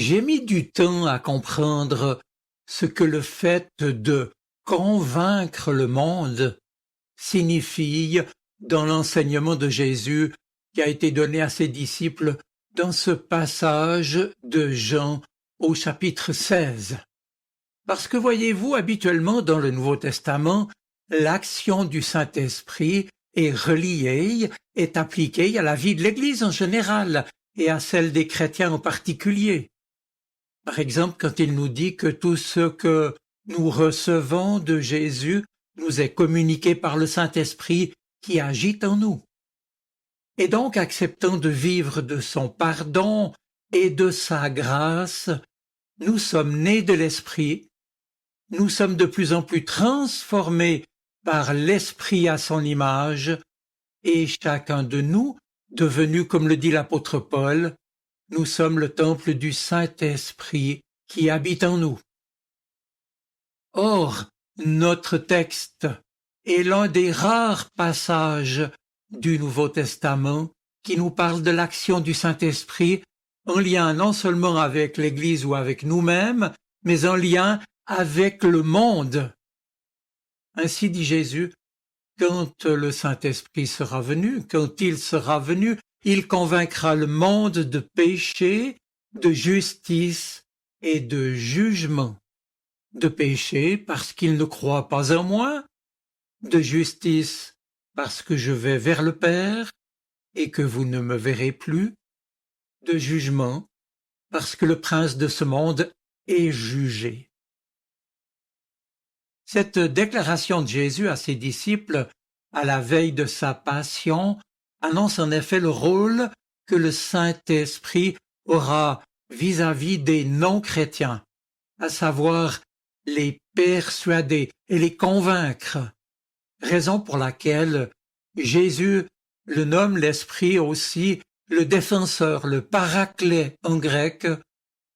J'ai mis du temps à comprendre ce que le fait de convaincre le monde signifie dans l'enseignement de Jésus qui a été donné à ses disciples dans ce passage de Jean au chapitre 16. Parce que voyez-vous, habituellement dans le Nouveau Testament, l'action du Saint-Esprit est reliée, est appliquée à la vie de l'Église en général et à celle des chrétiens en particulier. Par exemple, quand il nous dit que tout ce que nous recevons de Jésus nous est communiqué par le Saint-Esprit qui agit en nous. Et donc, acceptant de vivre de son pardon et de sa grâce, nous sommes nés de l'Esprit, nous sommes de plus en plus transformés par l'Esprit à son image, et chacun de nous, devenu, comme le dit l'apôtre Paul, nous sommes le temple du Saint-Esprit qui habite en nous. Or, notre texte est l'un des rares passages du Nouveau Testament qui nous parle de l'action du Saint-Esprit en lien non seulement avec l'Église ou avec nous-mêmes, mais en lien avec le monde. Ainsi dit Jésus, quand le Saint-Esprit sera venu, quand il sera venu, il convaincra le monde de péché, de justice et de jugement. De péché parce qu'il ne croit pas en moi, de justice parce que je vais vers le Père et que vous ne me verrez plus, de jugement parce que le prince de ce monde est jugé. Cette déclaration de Jésus à ses disciples à la veille de sa passion annonce en effet le rôle que le Saint-Esprit aura vis-à-vis des non-chrétiens, à savoir les persuader et les convaincre, raison pour laquelle Jésus le nomme l'Esprit aussi le défenseur, le paraclet en grec,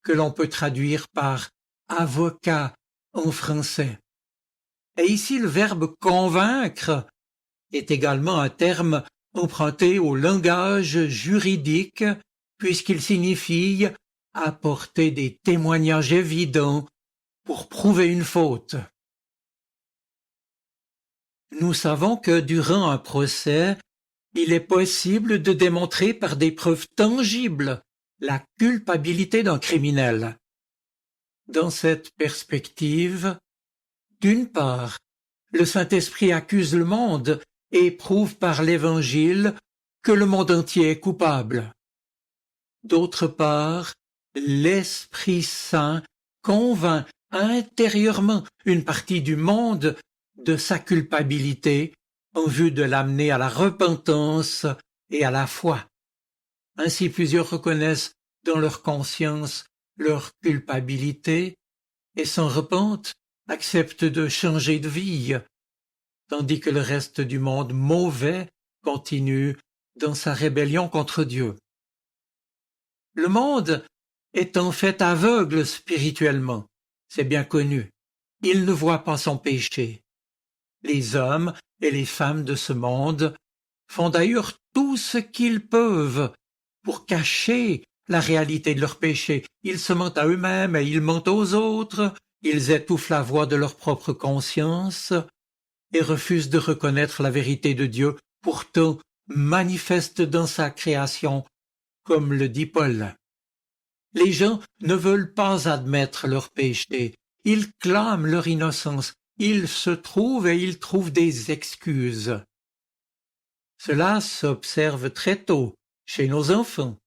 que l'on peut traduire par avocat en français. Et ici, le verbe convaincre est également un terme emprunté au langage juridique puisqu'il signifie apporter des témoignages évidents pour prouver une faute. Nous savons que durant un procès, il est possible de démontrer par des preuves tangibles la culpabilité d'un criminel. Dans cette perspective, d'une part, le Saint-Esprit accuse le monde et prouve par l'Évangile que le monde entier est coupable. D'autre part, l'Esprit Saint convainc intérieurement une partie du monde de sa culpabilité en vue de l'amener à la repentance et à la foi. Ainsi plusieurs reconnaissent dans leur conscience leur culpabilité et s'en repentent, acceptent de changer de vie, tandis que le reste du monde mauvais continue dans sa rébellion contre Dieu. Le monde est en fait aveugle spirituellement, c'est bien connu. Il ne voit pas son péché. Les hommes et les femmes de ce monde font d'ailleurs tout ce qu'ils peuvent pour cacher la réalité de leur péché. Ils se mentent à eux-mêmes et ils mentent aux autres, ils étouffent la voix de leur propre conscience et refusent de reconnaître la vérité de Dieu, pourtant manifeste dans sa création, comme le dit Paul. Les gens ne veulent pas admettre leur péché, ils clament leur innocence, ils se trouvent et ils trouvent des excuses. Cela s'observe très tôt chez nos enfants.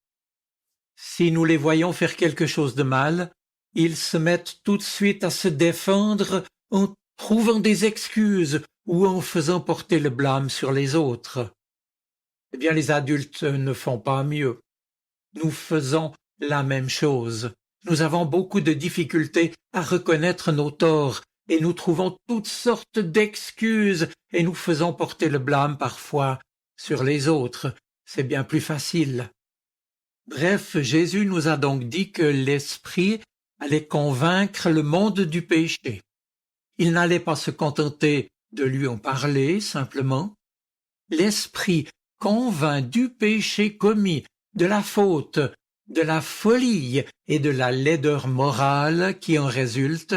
Si nous les voyons faire quelque chose de mal, ils se mettent tout de suite à se défendre en trouvant des excuses ou en faisant porter le blâme sur les autres. Eh bien, les adultes ne font pas mieux. Nous faisons la même chose. Nous avons beaucoup de difficultés à reconnaître nos torts et nous trouvons toutes sortes d'excuses et nous faisons porter le blâme parfois sur les autres. C'est bien plus facile. Bref, Jésus nous a donc dit que l'Esprit allait convaincre le monde du péché. Il n'allait pas se contenter de lui en parler simplement. L'Esprit convainc du péché commis, de la faute, de la folie et de la laideur morale qui en résulte,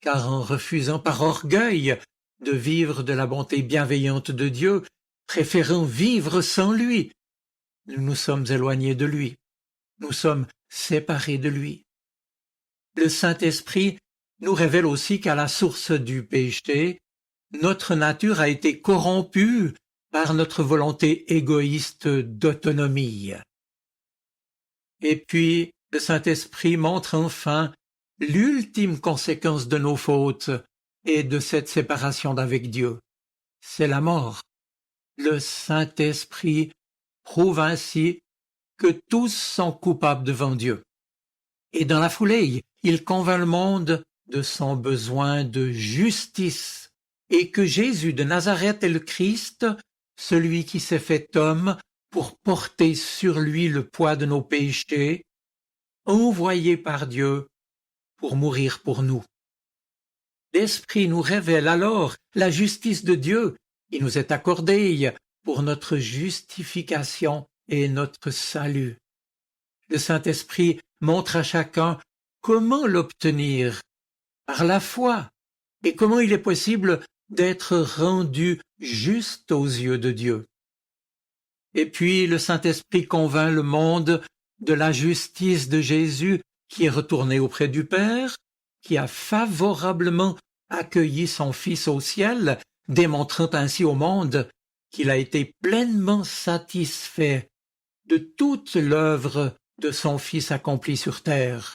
car en refusant par orgueil de vivre de la bonté bienveillante de Dieu, préférant vivre sans lui, nous nous sommes éloignés de lui, nous sommes séparés de lui. Le Saint-Esprit nous révèle aussi qu'à la source du péché, notre nature a été corrompue par notre volonté égoïste d'autonomie. Et puis, le Saint-Esprit montre enfin l'ultime conséquence de nos fautes et de cette séparation d'avec Dieu. C'est la mort. Le Saint-Esprit prouve ainsi que tous sont coupables devant Dieu. Et dans la foulée, il convainc le monde de son besoin de justice et que Jésus de Nazareth est le Christ, celui qui s'est fait homme pour porter sur lui le poids de nos péchés, envoyé par Dieu pour mourir pour nous. L'Esprit nous révèle alors la justice de Dieu qui nous est accordée pour notre justification et notre salut. Le Saint-Esprit montre à chacun comment l'obtenir par la foi et comment il est possible d'être rendu juste aux yeux de Dieu. Et puis le Saint-Esprit convainc le monde de la justice de Jésus qui est retourné auprès du Père, qui a favorablement accueilli son Fils au ciel, démontrant ainsi au monde qu'il a été pleinement satisfait de toute l'œuvre de son Fils accomplie sur terre.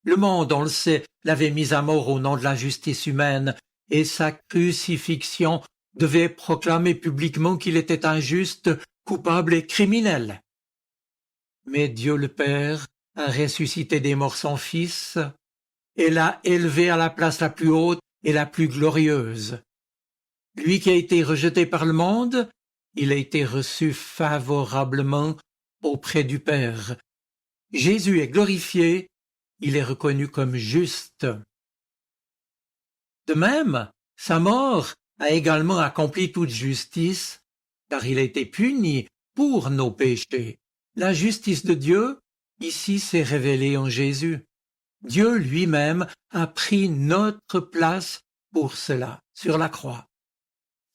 Le monde, on le sait, l'avait mis à mort au nom de la justice humaine, et sa crucifixion devait proclamer publiquement qu'il était injuste, coupable et criminel. Mais Dieu le Père a ressuscité des morts son Fils et l'a élevé à la place la plus haute et la plus glorieuse. Lui qui a été rejeté par le monde, il a été reçu favorablement auprès du Père. Jésus est glorifié, il est reconnu comme juste. De même, sa mort a également accompli toute justice, car il a été puni pour nos péchés. La justice de Dieu, ici, s'est révélée en Jésus. Dieu lui-même a pris notre place pour cela, sur la croix.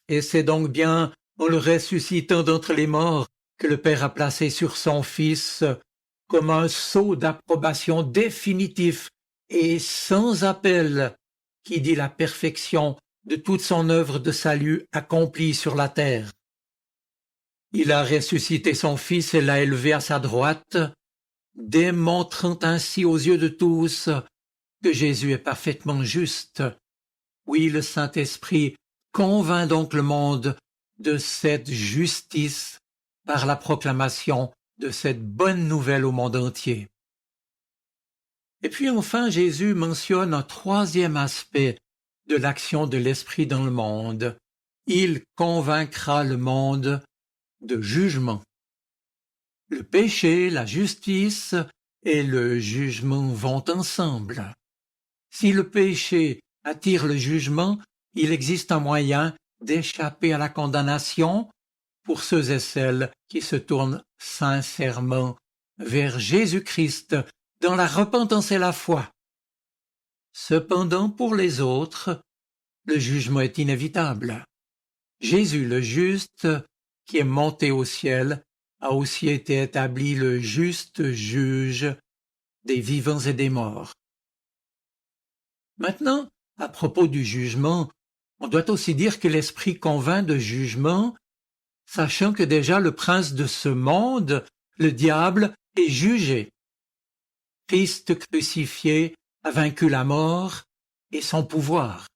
Et c'est donc bien en le ressuscitant d'entre les morts que le Père a placé sur son Fils comme un sceau d'approbation définitif et sans appel qui dit la perfection de toute son œuvre de salut accomplie sur la terre. Il a ressuscité son Fils et l'a élevé à sa droite, démontrant ainsi aux yeux de tous que Jésus est parfaitement juste. Oui, le Saint-Esprit convainc donc le monde de cette justice par la proclamation de cette bonne nouvelle au monde entier. Et puis enfin, Jésus mentionne un troisième aspect de l'action de l'Esprit dans le monde. Il convaincra le monde de jugement. Le péché, la justice et le jugement vont ensemble. Si le péché attire le jugement, il existe un moyen d'échapper à la condamnation pour ceux et celles qui se tournent sincèrement vers Jésus-Christ dans la repentance et la foi. Cependant, pour les autres, le jugement est inévitable. Jésus le juste, qui est monté au ciel, a aussi été établi le juste juge des vivants et des morts. Maintenant, à propos du jugement, on doit aussi dire que l'Esprit convainc de jugement, sachant que déjà le prince de ce monde, le diable, est jugé. Christ crucifié a vaincu la mort et son pouvoir.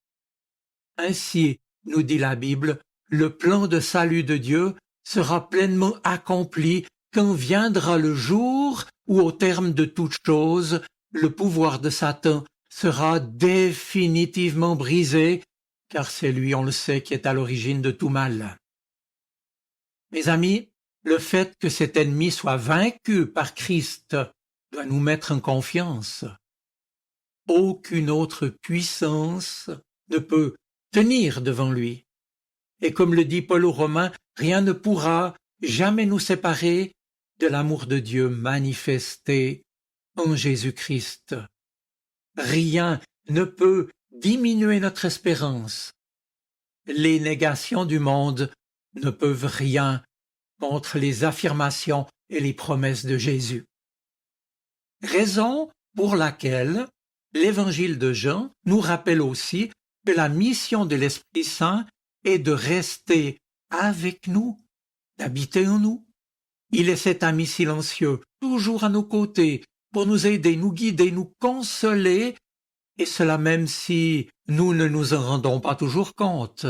Ainsi, nous dit la Bible, le plan de salut de Dieu sera pleinement accompli quand viendra le jour où, au terme de toute chose, le pouvoir de Satan sera définitivement brisé, car c'est lui, on le sait, qui est à l'origine de tout mal. Mes amis, le fait que cet ennemi soit vaincu par Christ doit nous mettre en confiance. Aucune autre puissance ne peut tenir devant lui. Et comme le dit Paul aux Romains, rien ne pourra jamais nous séparer de l'amour de Dieu manifesté en Jésus-Christ. Rien ne peut diminuer notre espérance. Les négations du monde ne peuvent rien contre les affirmations et les promesses de Jésus. Raison pour laquelle l'Évangile de Jean nous rappelle aussi que la mission de l'Esprit Saint est de rester avec nous, d'habiter en nous. Il est cet ami silencieux, toujours à nos côtés, pour nous aider, nous guider, nous consoler, et cela même si nous ne nous en rendons pas toujours compte.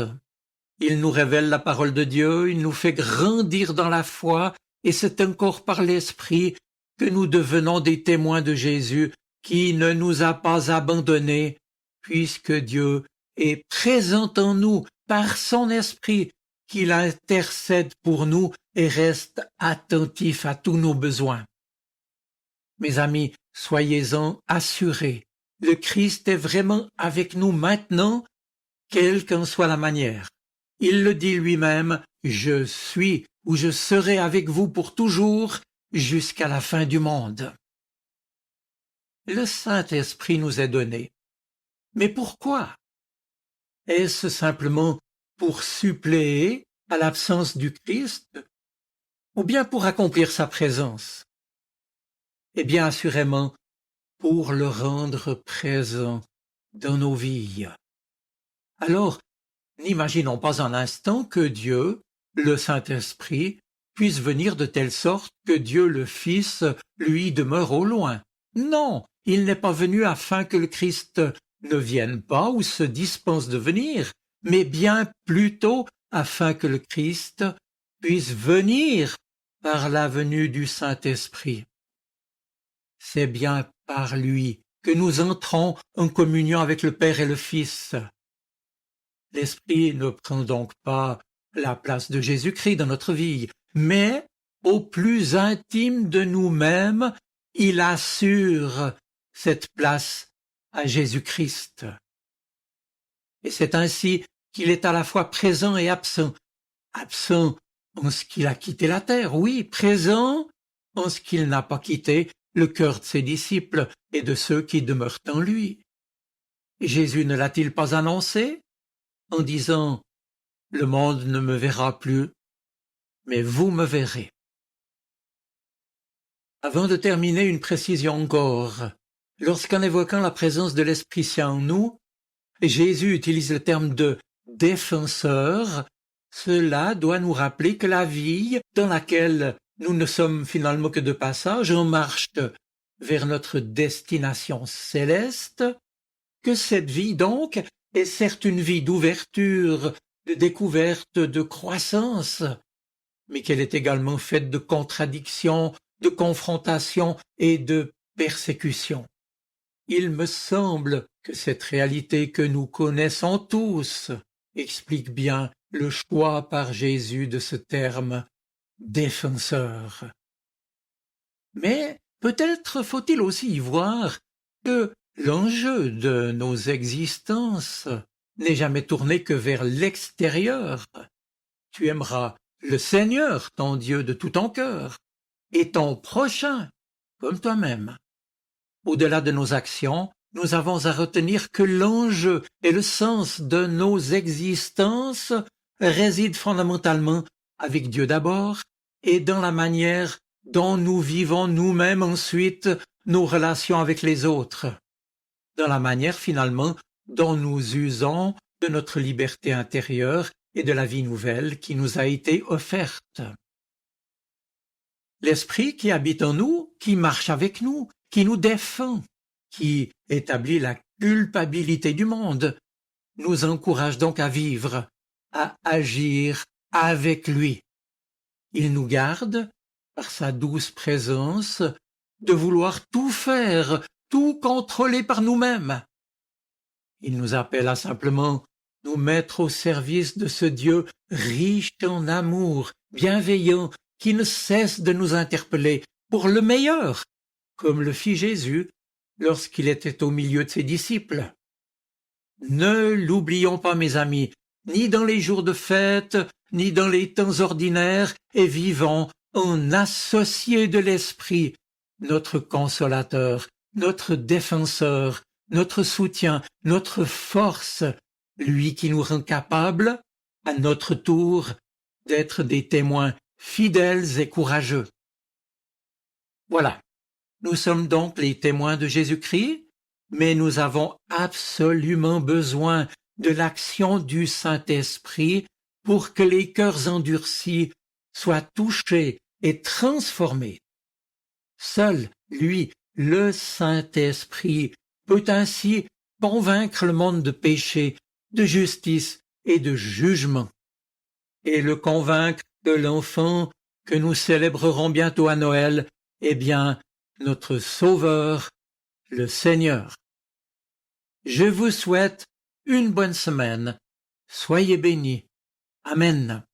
Il nous révèle la parole de Dieu, il nous fait grandir dans la foi, et c'est encore par l'Esprit que nous devenons des témoins de Jésus, qui ne nous a pas abandonnés, puisque Dieu est présent en nous par son Esprit, qu'il intercède pour nous et reste attentif à tous nos besoins. Mes amis, soyez-en assurés, le Christ est vraiment avec nous maintenant, quelle qu'en soit la manière. Il le dit lui-même, « Je suis ou je serai avec vous pour toujours jusqu'à la fin du monde. » Le Saint-Esprit nous est donné. Mais pourquoi? Est-ce simplement pour suppléer à l'absence du Christ, ou bien pour accomplir sa présence? Eh bien, assurément, pour le rendre présent dans nos vies. Alors, n'imaginons pas un instant que Dieu, le Saint-Esprit, puisse venir de telle sorte que Dieu le Fils lui demeure au loin. Non, il n'est pas venu afin que le Christ ne vienne pas ou se dispense de venir, mais bien plutôt afin que le Christ puisse venir par la venue du Saint-Esprit. C'est bien par lui que nous entrons en communion avec le Père et le Fils. L'Esprit ne prend donc pas la place de Jésus-Christ dans notre vie, mais au plus intime de nous-mêmes, il assure cette place à Jésus-Christ. Et c'est ainsi qu'il est à la fois présent et absent. Absent en ce qu'il a quitté la terre, oui, présent en ce qu'il n'a pas quitté le cœur de ses disciples et de ceux qui demeurent en lui. Et Jésus ne l'a-t-il pas annoncé en disant « Le monde ne me verra plus, mais vous me verrez ». Avant de terminer, une précision encore. Lorsqu'en évoquant la présence de l'Esprit Saint en nous, Jésus utilise le terme de « défenseur », cela doit nous rappeler que la vie dans laquelle nous ne sommes finalement que de passage en marche vers notre destination céleste, que cette vie donc est certes une vie d'ouverture, de découverte, de croissance, mais qu'elle est également faite de contradictions, de confrontations et de persécutions. Il me semble que cette réalité que nous connaissons tous explique bien le choix par Jésus de ce terme « défenseur ». Mais peut-être faut-il aussi y voir que l'enjeu de nos existences n'est jamais tourné que vers l'extérieur. Tu aimeras le Seigneur, ton Dieu, de tout ton cœur, et ton prochain comme toi-même. Au-delà de nos actions, nous avons à retenir que l'enjeu et le sens de nos existences résident fondamentalement avec Dieu d'abord et dans la manière dont nous vivons nous-mêmes ensuite nos relations avec les autres, dans la manière finalement dont nous usons de notre liberté intérieure et de la vie nouvelle qui nous a été offerte. L'Esprit qui habite en nous, qui marche avec nous, qui nous défend, qui établit la culpabilité du monde, nous encourage donc à vivre, à agir avec lui. Il nous garde, par sa douce présence, de vouloir tout faire, tout contrôler par nous-mêmes. Il nous appelle à simplement nous mettre au service de ce Dieu riche en amour, bienveillant, qui ne cesse de nous interpeller pour le meilleur, comme le fit Jésus lorsqu'il était au milieu de ses disciples. Ne l'oublions pas, mes amis, ni dans les jours de fête, ni dans les temps ordinaires, et vivons un associé de l'Esprit, notre consolateur, notre défenseur, notre soutien, notre force, lui qui nous rend capables, à notre tour, d'être des témoins fidèles et courageux. Voilà, nous sommes donc les témoins de Jésus-Christ, mais nous avons absolument besoin de l'action du Saint-Esprit pour que les cœurs endurcis soient touchés et transformés. Seul, lui, le Saint-Esprit, peut ainsi convaincre le monde de péché, de justice et de jugement, et le convaincre que l'enfant que nous célébrerons bientôt à Noël est bien notre Sauveur, le Seigneur. Je vous souhaite une bonne semaine. Soyez bénis. Amen.